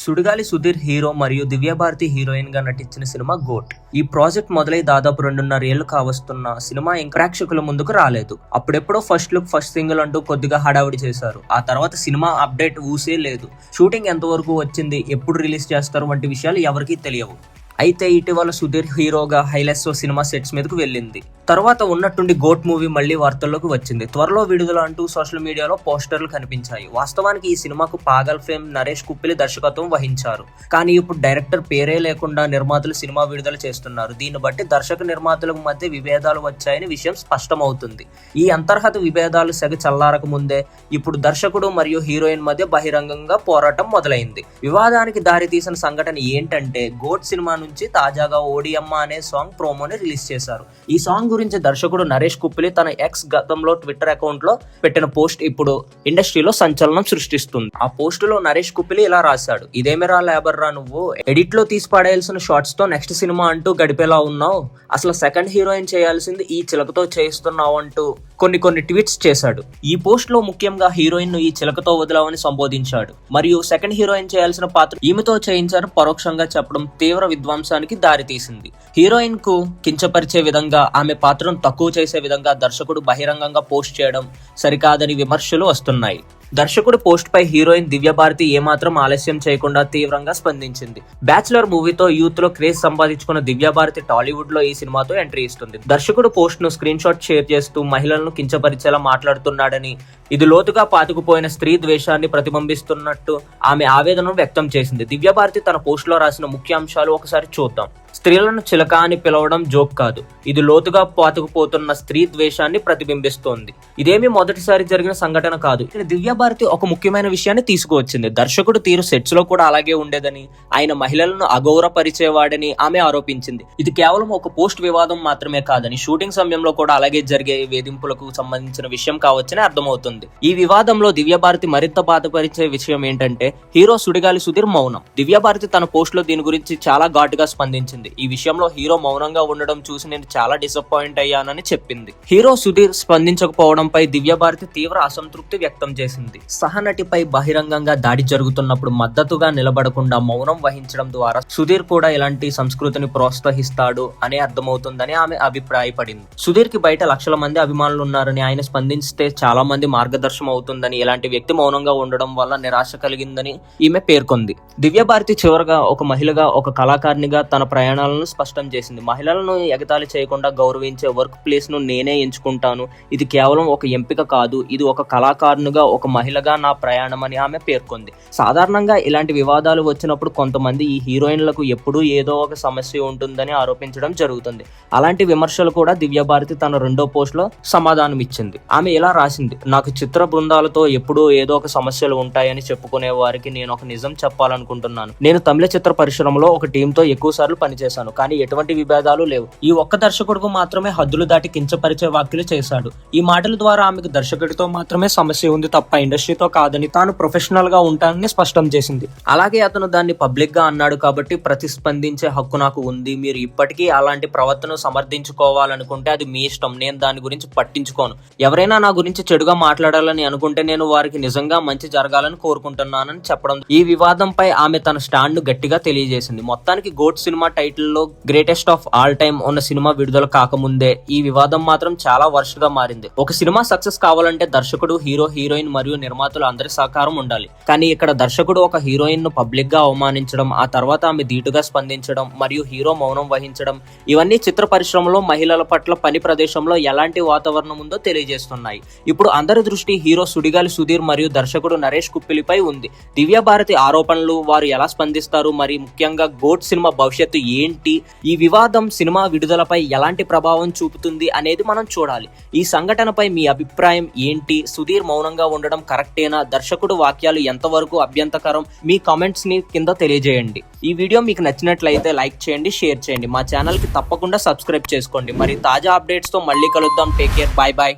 Sudigali Sudheer hero మరియు Divya Bharati heroine గా నటించిన సినిమా గోట్. ఈ ప్రాజెక్ట్ మొదలై దాదాపు 2.5 ఏళ్లు కావస్తున్న సినిమా ఇంకా ప్రేక్షకుల ముందుకు రాలేదు. అప్పుడెప్పుడో ఫస్ట్ లుక్ ఫస్ట్ సింగిల్ అంటూ కొద్దిగా హడావిడి చేశారు. ఆ తర్వాత సినిమా అప్డేట్ ఊసే లేదు. షూటింగ్ ఎంతవరకు వచ్చింది, ఎప్పుడు రిలీజ్ చేస్తారు వంటి విషయాలు ఎవరికీ తెలియవు. అయితే ఇటీవల సుధీర్ హీరోగా హైలెస్ సినిమా సెట్స్ మీదకు వెళ్ళింది. తర్వాత ఉన్నట్టుండి గోట్ మూవీ మళ్లీ వార్తల్లోకి వచ్చింది. త్వరలో విడుదల అంటూ సోషల్ మీడియాలో పోస్టర్లు కనిపించాయి. వాస్తవానికి ఈ సినిమాకు పాగల్ ఫేమ్ నరేష్ కుప్పిలి దర్శకత్వం వహించారు. కానీ ఇప్పుడు డైరెక్టర్ పేరే లేకుండా నిర్మాతలు సినిమా విడుదల చేస్తున్నారు. దీన్ని బట్టి దర్శక నిర్మాతలకు మధ్య విభేదాలు వచ్చాయని విషయం స్పష్టమవుతుంది. ఈ అంతర్గత విభేదాలు సెగ చల్లారక ముందే ఇప్పుడు దర్శకుడు మరియు హీరోయిన్ మధ్య బహిరంగంగా పోరాటం మొదలైంది. వివాదానికి దారితీసిన సంఘటన ఏంటంటే, గోట్ సినిమా నుంచి తాజాగా ఓడియమ్మ అనే సాంగ్ ప్రోమోని రిలీజ్ చేశారు. ఈ సాంగ్ గురించి దర్శకుడు నరేష్ కుప్పిలి తన ఎక్స్ గతంలో ట్విట్టర్ అకౌంట్ లో పెట్టిన పోస్ట్ ఇప్పుడు ఇండస్ట్రీలో సంచలనం సృష్టిస్తుంది. ఆ పోస్ట్ లో నరేష్ కుప్పిలి ఇలా రాశాడు: ఇదేమిరా లేబర్ రా నువ్వు, ఎడిట్ లో తీసి పడేయాల్సిన షార్ట్స్ తో నెక్స్ట్ సినిమా అంటూ గడిపేలా ఉన్నావు, అసలు సెకండ్ హీరోయిన్ చేయాల్సింది ఈ చిలకతో చేయిస్తున్నావు అంటూ కొన్ని ట్వీట్స్ చేశాడు. ఈ పోస్ట్ లో ముఖ్యంగా హీరోయిన్ ను ఈ చిలకతో వదిలావని సంబోధించాడు. మరియు సెకండ్ హీరోయిన్ చేయాల్సిన పాత్ర ఈమెతో చేయించారు పరోక్షంగా చెప్పడం తీవ్ర విధ్వంసానికి దారితీసింది. హీరోయిన్ కు కించపరిచే విధంగా, ఆమె పాత్రను తక్కువ చేసే విధంగా దర్శకుడు బహిరంగంగా పోస్ట్ చేయడం సరికాదని విమర్శలు వస్తున్నాయి. దర్శకుడు పోస్ట్ పై హీరోయిన్ దివ్యభారతి ఏమాత్రం ఆలస్యం చేయకుండా తీవ్రంగా స్పందించింది. బ్యాచులర్ మూవీతో యూత్ లో క్రేజ్ సంపాదించుకున్న దివ్యభారతి టాలీవుడ్ లో ఈ సినిమాతో ఎంట్రీ ఇస్తుంది. దర్శకుడు పోస్ట్ ను స్క్రీన్ షాట్ షేర్ చేస్తూ మహిళలను కించపరిచేలా మాట్లాడుతున్నాడని, ఇది లోతుగా పాతుకుపోయిన స్త్రీ ద్వేషాన్ని ప్రతిబింబిస్తున్నట్టు ఆమె ఆవేదనను వ్యక్తం చేసింది. దివ్యభారతి తన పోస్ట్ లో రాసిన ముఖ్య అంశాలు ఒకసారి చూద్దాం. స్త్రీలను చిలక అని పిలవడం జోక్ కాదు, ఇది లోతుగా పాతుకుపోతున్న స్త్రీ ద్వేషాన్ని ప్రతిబింబిస్తోంది. ఇదేమీ మొదటిసారి జరిగిన సంఘటన కాదు. దివ్యభారతి ఒక ముఖ్యమైన విషయాన్ని తీసుకువచ్చింది. దర్శకుడు తీరు సెట్స్ లో కూడా అలాగే ఉండేదని, ఆయన మహిళలను అగౌరవపరిచేవాడని ఆమె ఆరోపించింది. ఇది కేవలం ఒక పోస్ట్ వివాదం మాత్రమే కాదని, షూటింగ్ సమయంలో కూడా అలాగే జరిగే వేధింపులకు సంబంధించిన విషయం కావచ్చని అర్థమవుతుంది. ఈ వివాదంలో దివ్యభారతి మరింత బాధపరిచే విషయం ఏంటంటే, హీరో సుడిగాలి సుధీర్ మౌనం. దివ్యభారతి తన పోస్ట్ లో దీని గురించి చాలా ఘాటుగా స్పందించింది. ఈ విషయంలో హీరో మౌనంగా ఉండడం చూసి నేను చాలా డిసప్పాయింట్ అయ్యానని చెప్పింది. హీరో సుధీర్ స్పందించకపోవడంపై దివ్యభారతి తీవ్ర అసంతృప్తి వ్యక్తం చేసింది. సహనటిపై బహిరంగంగా దాడి జరుగుతున్నప్పుడు మద్దతుగా నిలబడకుండా మౌనం వహించడం ద్వారా సుధీర్ కూడా ఇలాంటి సంస్కృతిని ప్రోత్సహిస్తాడు అని అర్థమవుతుందని ఆమె అభిప్రాయపడింది. సుధీర్ కి బయట లక్షల మంది అభిమానులు ఉన్నారని, ఆయన స్పందిస్తే చాలా మంది మార్గదర్శనం అవుతుందని, ఇలాంటి వ్యక్తి మౌనంగా ఉండడం వల్ల నిరాశ కలిగిందని ఈమె పేర్కొంది. దివ్యభారతి చివరగా ఒక మహిళగా, ఒక కళాకారిణిగా తన ప్రయాణాలను స్పష్టం చేసింది. మహిళలను ఎగతాళి చేయకుండా గౌరవించే వర్క్ ప్లేస్ ను నేనే ఎంచుకుంటాను. ఇది కేవలం ఒక ఎంపిక కాదు, ఇది ఒక కళాకారునిగా, ఒక మహిళగా నా ప్రయాణం అని ఆమె పేర్కొంది. సాధారణంగా ఇలాంటి వివాదాలు వచ్చినప్పుడు కొంతమంది ఈ హీరోయిన్లకు ఎప్పుడూ ఏదో ఒక సమస్య ఉంటుందని ఆరోపించడం జరుగుతుంది. అలాంటి విమర్శలు కూడా దివ్యభారతి తన రెండో పోస్ట్ లో సమాధానం ఇచ్చింది. ఆమె ఇలా రాసింది: నాకు చిత్ర బృందాలతో ఎప్పుడూ ఏదో ఒక సమస్యలు ఉంటాయని చెప్పుకునే వారికి నేను ఒక నిజం చెప్పాలనుకుంటున్నాను. నేను తమిళ చిత్ర పరిశ్రమలో ఒక టీంతో ఎక్కువ సార్లు పనిచేశాను, కానీ ఎటువంటి విభేదాలు లేవు. ఈ ఒక్క దర్శకుడికి మాత్రమే హద్దులు దాటి కించపరిచే వ్యాఖ్యలు చేశాడు. ఈ మాటల ద్వారా ఆమెకు దర్శకుడితో మాత్రమే సమస్య ఉంది తప్ప ఇండస్ట్రీతో కాదని, తాను ప్రొఫెషనల్ గా ఉంటానని స్పష్టం చేసింది. అలాగే అతను దాన్ని పబ్లిక్ గా అన్నాడు కాబట్టి ప్రతిస్పందించే హక్కు నాకు ఉంది. మీరు ఇప్పటికీ అలాంటి ప్రవర్తన సమర్థించుకోవాలనుకుంటే అది మీ ఇష్టం, నేను దాని గురించి పట్టించుకోను. ఎవరైనా నా గురించి చెడుగా మాట్లాడాలని అనుకుంటే నేను వారికి నిజంగా మంచి జరగాలని కోరుకుంటున్నానని చెప్పడం. ఈ వివాదంపై ఆమె తన స్టాండ్ ను గట్టిగా తెలియజేసింది. మొత్తానికి గోట్ సినిమా టైటిల్లో గ్రేటెస్ట్ ఆఫ్ ఆల్ టైమ్ ఉన్న సినిమా విడుదల కాకముందే ఈ వివాదం మాత్రం చాలా వరుసగా మారింది. ఒక సినిమా సక్సెస్ కావాలంటే దర్శకుడు, హీరో, హీరోయిన్ మరియు నిర్మాతలు అందరి సహకారం ఉండాలి. కానీ ఇక్కడ దర్శకుడు ఒక హీరోయిన్ ను పబ్లిక్ గా అవమానించడం, ఆ తర్వాత ఆమె ధీటుగా స్పందించడం మరియు హీరో మౌనం వహించడం, ఇవన్నీ చిత్ర పరిశ్రమలో మహిళల పట్ల పని ప్రదేశంలో ఎలాంటి వాతావరణం ఉందో తెలియజేస్తున్నాయి. ఇప్పుడు అందరి దృష్టి హీరో సుడిగాలి సుధీర్ మరియు దర్శకుడు నరేష్ కుప్పిలిపై ఉంది. దివ్యభారతి ఆరోపణలు, వారు ఎలా స్పందిస్తారు, మరి ముఖ్యంగా గోట్ సినిమా భవిష్యత్తు ఏంటి, ఈ వివాదం సినిమా విడుదలపై ఎలాంటి ప్రభావం చూపుతుంది అనేది మనం చూడాలి. ఈ సంఘటనపై మీ అభిప్రాయం ఏంటి? సుధీర్ మౌనంగా ఉండడం కరెక్టేనా? దర్శకుడు వాక్యాలు ఎంతవరకు అభ్యంతరకరం? మీ కామెంట్స్ ని కింద తెలియజేయండి. ఈ వీడియో మీకు నచ్చినట్లయితే లైక్ చేయండి, షేర్ చేయండి. మా ఛానల్ కి తప్పకుండా సబ్స్క్రైబ్ చేసుకోండి. మరి తాజా అప్డేట్స్ తో మళ్ళీ కలుద్దాం. Take care, bye bye.